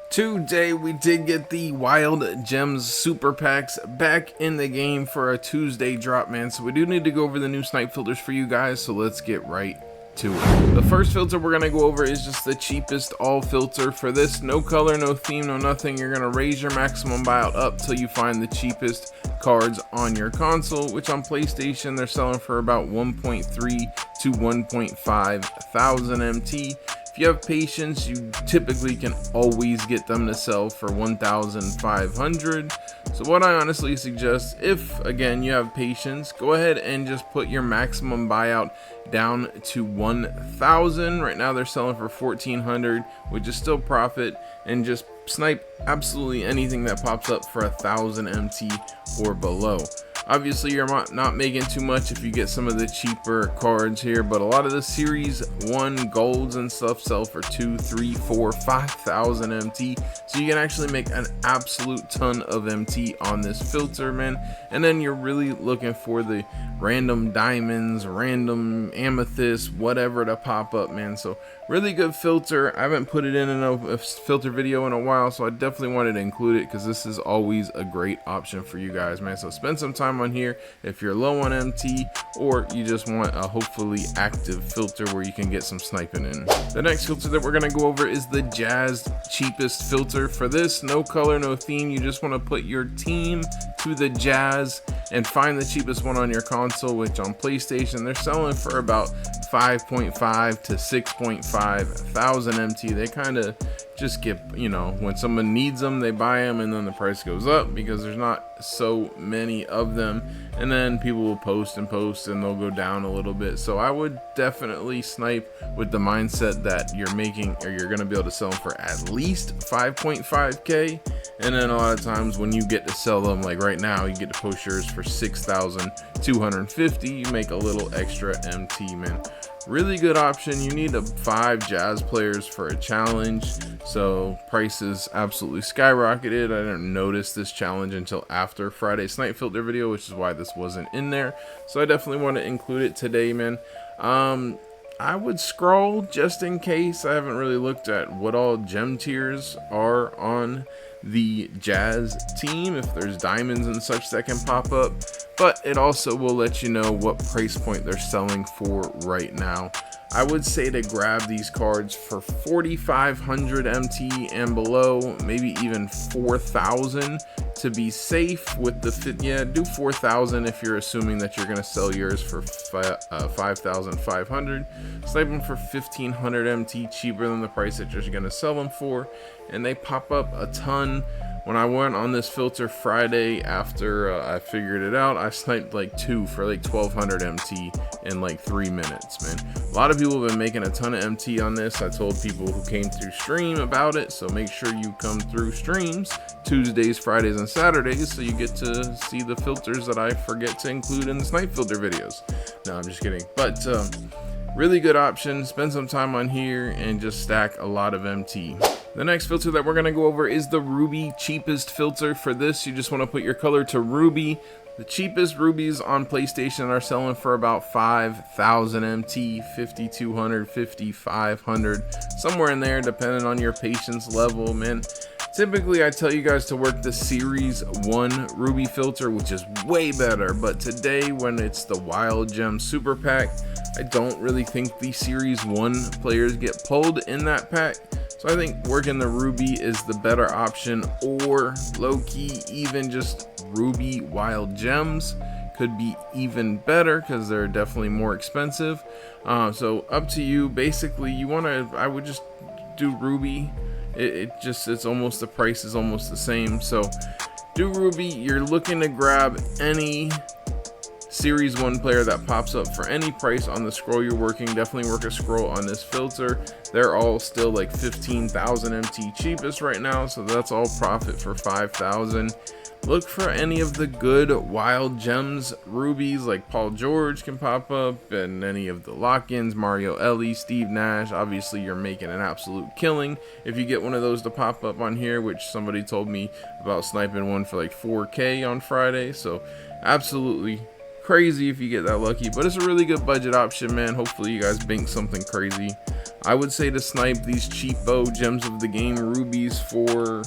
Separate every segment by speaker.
Speaker 1: Today we did get the Wild Gems Super Packs back in the game for a Tuesday drop, man. So we do need to go over the new Snipe filters for you guys, so let's get right to it. The first filter we're going to go over is just the cheapest all filter. For this, no color, no theme, no nothing. You're going to raise your maximum buyout up till you find the cheapest cards on your console, which on PlayStation they're selling for about 1.3 to 1.5 thousand MT. If you have patience, you typically can always get them to sell for 1,500. So what I honestly suggest, if again you have patience, go ahead and just put your maximum buyout down to 1,000. Right now they're selling for 1,400, which is still profit, and just snipe absolutely anything that pops up for 1,000 MT or below. Obviously you're not making too much if you get some of the cheaper cards here, but a lot of the series 1 golds and stuff sell for 2, 3, 4, 5,000 MT, so you can actually make an absolute ton of MT on this filter, man. And then you're really looking for the random diamonds, random amethyst, whatever to pop up, man. So really good filter. I haven't put it in a filter video in a while, so I definitely wanted to include it because this is always a great option for you guys, man. So spend some time on here if you're low on MT, or you just want a hopefully active filter where you can get some sniping in. The next filter that we're going to go over is the Jazz cheapest filter. For this, no color, no theme. You just want to put your team to the Jazz and find the cheapest one on your console, which on PlayStation they're selling for about 5.5 to 6.5 thousand MT. They kind of just get, you know, when someone needs them they buy them, and then the price goes up because there's not so many of them, and then people will post and they'll go down a little bit. So I would definitely snipe with the mindset that you're making, or you're going to be able to sell them for at least 5.5k, and then a lot of times when you get to sell them, like right now you get to post yours for 6,250, you make a little extra MT, man. Really good option. You need 5 Jazz players for a challenge, so prices absolutely skyrocketed. I didn't notice this challenge until after Friday's Snipe filter video, which is why this wasn't in there, so I definitely want to include it today, man. I would scroll just in case. I haven't really looked at what all gem tiers are on the Jazz team, if there's diamonds and such that can pop up, but it also will let you know what price point they're selling for right now. I would say to grab these cards for 4,500 MT and below, maybe even 4,000 to be safe with the fit. Yeah, do 4,000 if you're assuming that you're going to sell yours for 5,500. Snipe them for 1,500 MT, cheaper than the price that you're going to sell them for, and they pop up a ton. When I went on this filter Friday after I figured it out, I sniped like 2 for like 1,200 MT in like 3 minutes, man. A lot of people have been making a ton of MT on this. I told people who came through stream about it, so make sure you come through streams Tuesdays, Fridays, and Saturdays so you get to see the filters that I forget to include in the Snipe filter videos. No, I'm just kidding. But really good option. Spend some time on here and just stack a lot of MT. The next filter that we're going to go over is the Ruby cheapest filter. For this, you just want to put your color to Ruby. The cheapest rubies on PlayStation are selling for about 5,000 MT, 5,200, 5,500, somewhere in there, depending on your patience level, man. Typically, I tell you guys to work the Series 1 Ruby filter, which is way better, but today, when it's the Wild Gem Super Pack, I don't really think the Series 1 players get pulled in that pack. So I think working the Ruby is the better option, or low-key even just Ruby Wild Gems could be even better because they're definitely more expensive. So up to you. Basically, I would just do Ruby. It's almost, the price is almost the same. So do Ruby. You're looking to grab any Series 1 player that pops up for any price on the scroll you're working. Definitely work a scroll on this filter. They're all still like 15,000 MT cheapest right now, so that's all profit for 5,000. Look for any of the good Wild Gems rubies, like Paul George can pop up, and any of the lock-ins, Mario Ellie, Steve Nash. Obviously you're making an absolute killing if you get one of those to pop up on here, which somebody told me about sniping one for like 4k on Friday. So absolutely crazy if you get that lucky, but it's a really good budget option, man. Hopefully you guys bank something crazy. I would say to snipe these cheapo gems of the game rubies for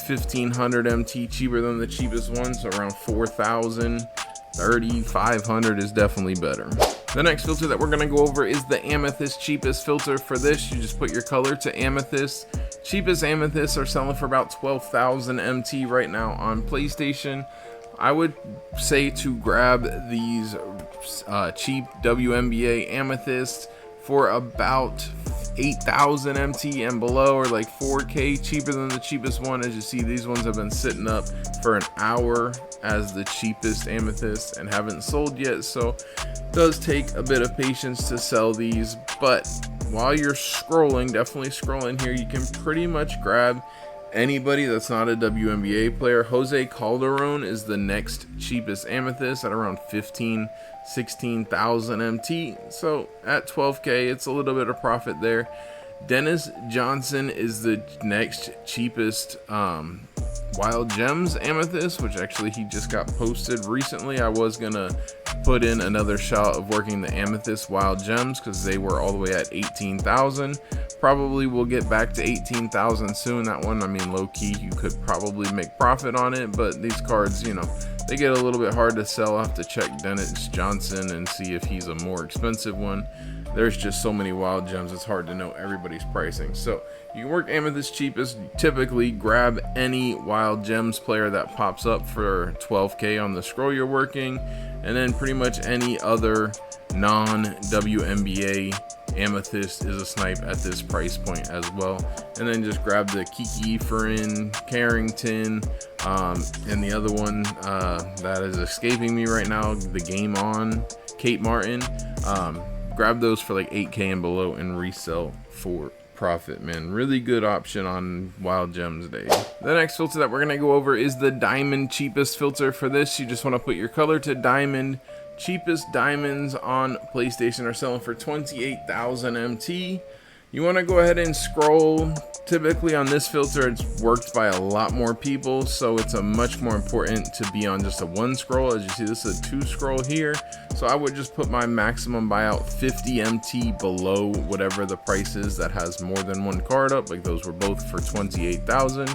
Speaker 1: 1500 MT, cheaper than the cheapest one, so around 4000. 3500 is definitely better. The next filter that we're going to go over is the Amethyst cheapest filter. For this, you just put your color to Amethyst. Cheapest Amethysts are selling for about 12,000 MT right now on PlayStation. I would say to grab these cheap WNBA Amethysts for about 8,000 MT and below, or like 4K cheaper than the cheapest one. As you see, these ones have been sitting up for an hour as the cheapest Amethyst and haven't sold yet, so it does take a bit of patience to sell these. But while you're scrolling, definitely scrolling here, you can pretty much grab anybody that's not a WNBA player. Jose Calderon is the next cheapest Amethyst at around 16,000 MT, so at 12K it's a little bit of profit there. Dennis Johnson is the next cheapest Wild Gems Amethyst, which actually he just got posted recently. I was gonna put in another shot of working the Amethyst Wild Gems because they were all the way at 18,000. Probably will get back to 18,000 soon. That one, I mean, low key, you could probably make profit on it, but these cards, you know, they get a little bit hard to sell. I'll have to check Dennis Johnson and see if he's a more expensive one. There's just so many wild gems, it's hard to know everybody's pricing. So you can work Amethyst cheapest. Typically grab any wild gems player that pops up for 12K on the scroll you're working, and then pretty much any other non-WNBA Amethyst is a snipe at this price point as well. And then just grab the Kiki Furin, Carrington, and the other one that is escaping me right now, the Game On, Kate Martin. Grab those for like 8K and below and resell for profit, man. Really good option on Wild Gems Day. The next filter that we're gonna go over is the diamond cheapest filter. For this, you just want to put your color to diamond. Cheapest diamonds on PlayStation are selling for 28,000 MT. You want to go ahead and scroll. Typically on this filter, it's worked by a lot more people, so it's a much more important to be on just a one scroll. As you see, this is a two scroll here, so I would just put my maximum buyout 50 MT below whatever the price is that has more than one card up. Like those were both for 28,000.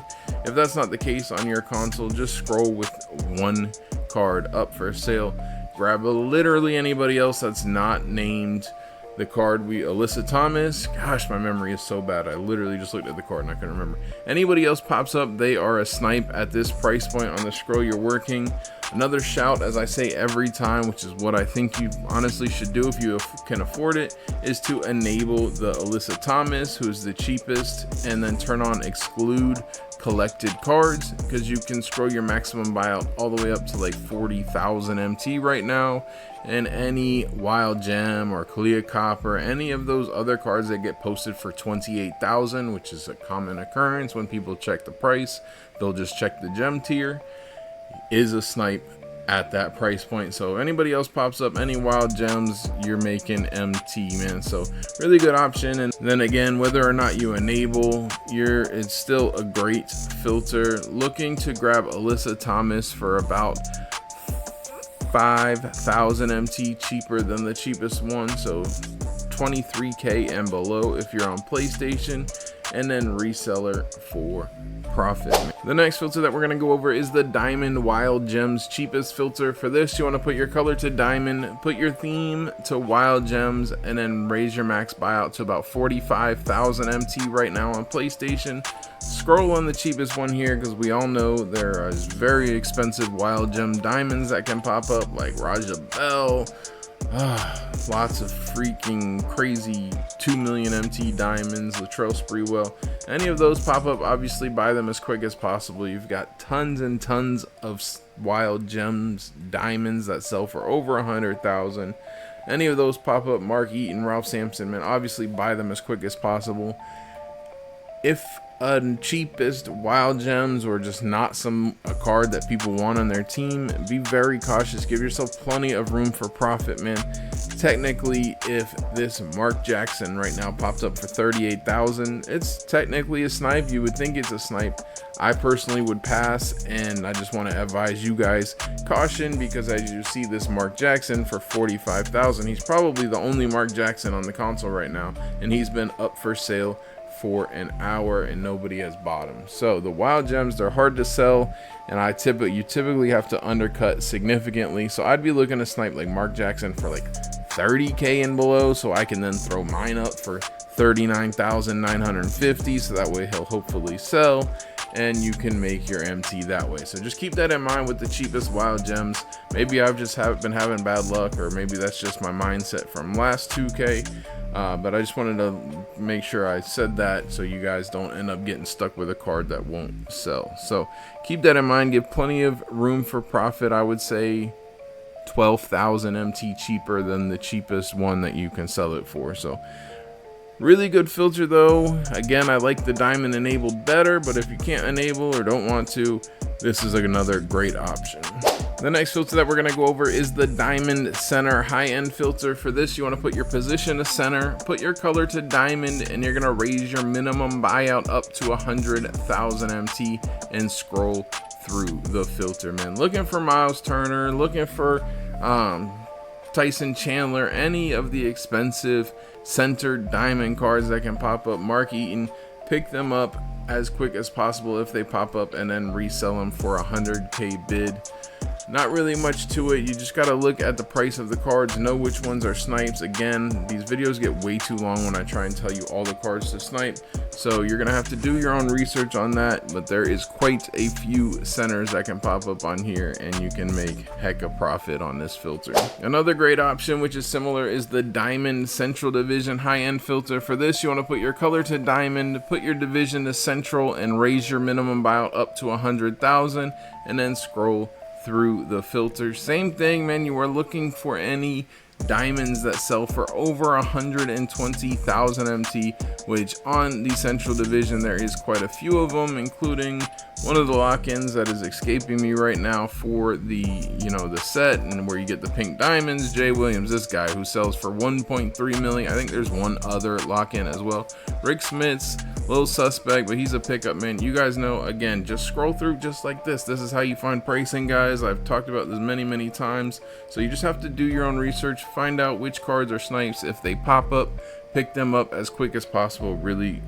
Speaker 1: If that's not the case on your console, just scroll with one card up for sale. Grab literally anybody else that's not named the card. Alyssa Thomas, gosh, my memory is so bad. I literally just looked at the card and I couldn't remember. Anybody else pops up, they are a snipe at this price point on the scroll you're working. Another shout, as I say every time, which is what I think you honestly should do if you can afford it, is to enable the Alyssa Thomas, who's the cheapest, and then turn on exclude collected cards, because you can scroll your maximum buyout all the way up to like 40,000 MT right now. And any wild gem or Kalia Copper, any of those other cards that get posted for 28,000, which is a common occurrence when people check the price, they'll just check the gem tier, is a snipe at that price point. So anybody else pops up, any wild gems, you're making MT, man. So really good option. And then again, whether or not you enable, it's still a great filter. Looking to grab Alyssa Thomas for about 5,000 MT cheaper than the cheapest one, so 23K and below if you're on PlayStation, and then reseller for profit. The next filter that we're going to go over is the Diamond Wild Gems cheapest filter. For this, you want to put your color to diamond, put your theme to wild gems, and then raise your max buyout to about 45,000 MT right now on PlayStation. Scroll on the cheapest one here, because we all know there are very expensive wild gem diamonds that can pop up, like Raja Bell. Lots of freaking crazy 2 million MT diamonds, Latrell Sprewell. Any of those pop up, obviously buy them as quick as possible. You've got tons and tons of wild gems diamonds that sell for over 100,000. Any of those pop up, Mark Eaton, Ralph Sampson, man, obviously buy them as quick as possible. If a cheapest wild gems or just not a card that people want on their team, be very cautious. Give yourself plenty of room for profit, man. Technically, if this Mark Jackson right now popped up for 38,000, it's technically a snipe. You would think it's a snipe. I personally would pass, and I just want to advise you guys caution, because as you see this Mark Jackson for 45,000, he's probably the only Mark Jackson on the console right now, and he's been up for sale for an hour and nobody has bought them. So the wild gems, they're hard to sell, and you typically have to undercut significantly. So I'd be looking to snipe like Mark Jackson for like 30k and below, so I can then throw mine up for 39,950, so that way he'll hopefully sell and you can make your MT that way. So just keep that in mind with the cheapest wild gems. Maybe I've just been having bad luck, or maybe that's just my mindset from last 2k. But I just wanted to make sure I said that so you guys don't end up getting stuck with a card that won't sell. So keep that in mind. Give plenty of room for profit. I would say 12,000 MT cheaper than the cheapest one that you can sell it for. So really good filter though. Again, I like the diamond enabled better, but if you can't enable or don't want to, this is another great option. The next filter that we're going to go over is the diamond center high-end filter. For this, you want to put your position to center, put your color to diamond, and you're going to raise your minimum buyout up to 100,000 MT and scroll through the filter, man. Looking for Miles Turner, looking for Tyson Chandler, any of the expensive centered diamond cards that can pop up. Mark Eaton, pick them up as quick as possible if they pop up, and then resell them for 100k bid. Not really much to it. You just got to look at the price of the cards, know which ones are snipes. Again, these videos get way too long when I try and tell you all the cards to snipe, so you're gonna have to do your own research on that. But there is quite a few centers that can pop up on here, and you can make heck of profit on this filter. Another great option, which is similar, is the diamond central division high-end filter. For this, you want to put your color to diamond, put your division to central, and raise your minimum buyout up to 100,000, and then scroll through the filter. Same thing, man. You are looking for any diamonds that sell for over 120,000 MT, which on the central division there is quite a few of them, including one of the lock-ins that is escaping me right now for the the set, and where you get the pink diamonds. Jay Williams, this guy who sells for 1.3 million. I think there's one other lock-in as well. Rick Smith's little suspect, but he's a pickup, man. You guys know, again, just scroll through just like this. This is how you find pricing, guys. I've talked about this many times. So you just have to do your own research, find out which cards are snipes. If they pop up, pick them up as quick as possible. Really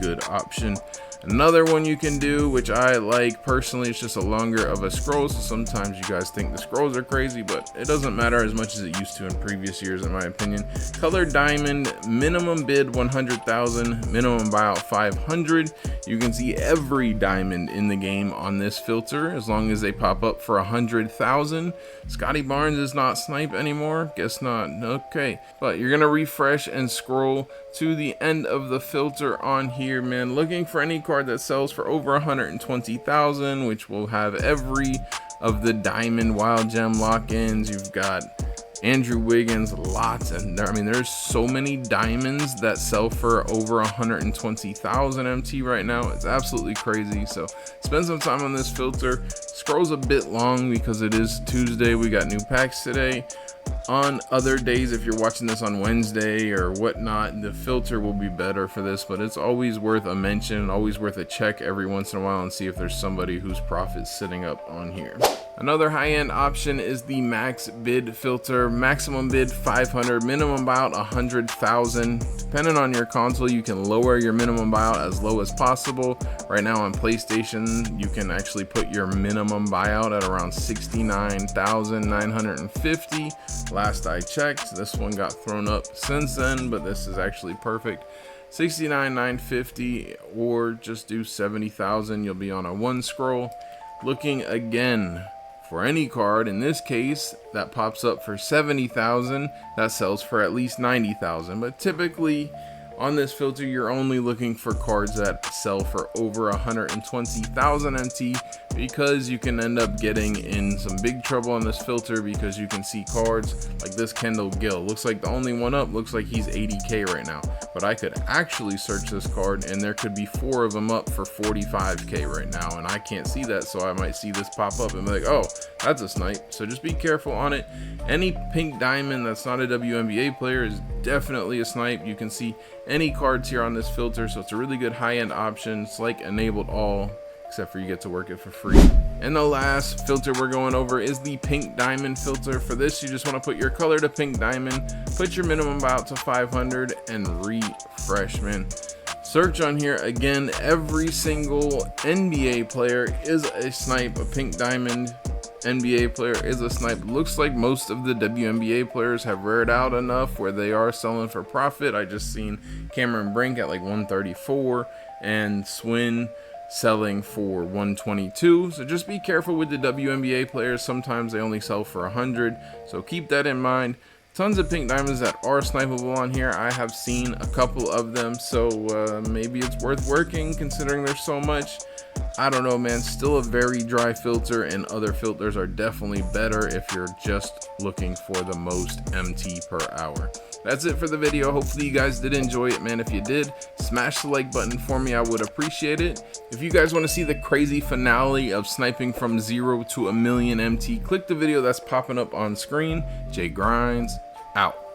Speaker 1: good option. Another one you can do, which I like personally, it's just a longer of a scroll, so sometimes you guys think the scrolls are crazy, but it doesn't matter as much as it used to in previous years, in my opinion. Color diamond, minimum bid 100,000, minimum buyout 500. You can see every diamond in the game on this filter as long as they pop up for 100,000. Scotty Barnes is not snipe anymore, guess not. Okay, but you're gonna refresh and scroll to the end of the filter on here, man. Looking for any card that sells for over 120,000, which will have every of the diamond wild gem lock-ins. You've got Andrew Wiggins, lots, and I mean there's so many diamonds that sell for over 120,000 MT right now. It's absolutely crazy. So spend some time on this filter. Scroll's a bit long because it is Tuesday. We got new packs today. On other days, if you're watching this on Wednesday or whatnot, the filter will be better for this, but it's always worth a mention, always worth a check every once in a while and see if there's somebody whose profit's sitting up on here. Another high-end option is the max bid filter. Maximum bid 500, minimum buyout 100,000. Depending on your console, you can lower your minimum buyout as low as possible. Right now on PlayStation, you can actually put your minimum buyout at around 69,950. Last I checked, this one got thrown up since then, but this is actually perfect. 69,950, or just do 70,000. You'll be on a one scroll. Looking again for any card, in this case, that pops up for 70,000, that sells for at least 90,000. But typically On this filter, you're only looking for cards that sell for over 120,000 MT, because you can end up getting in some big trouble on this filter, because you can see cards like this Kendall Gill. Looks like the only one up, looks like he's 80k right now, but I could actually search this card and there could be 4 of them up for 45k right now, and I can't see that, so I might see this pop up and be like, oh, that's a snipe. So just be careful on it. Any pink diamond that's not a WNBA player is definitely a snipe. You can see any cards here on this filter, so it's a really good high-end option. It's like enabled all, except for you get to work it for free. And the last filter we're going over is the pink diamond filter. For this, you just want to put your color to pink diamond, put your minimum about to 500, and refresh, man. Search on here again. Every single NBA player is a snipe. A pink diamond NBA player is a snipe. Looks like most of the WNBA players have rared out enough where they are selling for profit. I just seen Cameron Brink at like 134 and Swin selling for 122. So just be careful with the WNBA players. Sometimes they only sell for 100, so keep that in mind. Tons of pink diamonds that are snipeable on here. I have seen a couple of them, so maybe it's worth working considering there's so much. I don't know, man. Still a very dry filter, and other filters are definitely better if you're just looking for the most MT per hour. That's it for the video. Hopefully you guys did enjoy it, man. If you did, smash the like button for me. I would appreciate it. If you guys want to see the crazy finale of sniping from 0 to 1,000,000 MT, click the video that's popping up on screen. Jay Grinds out.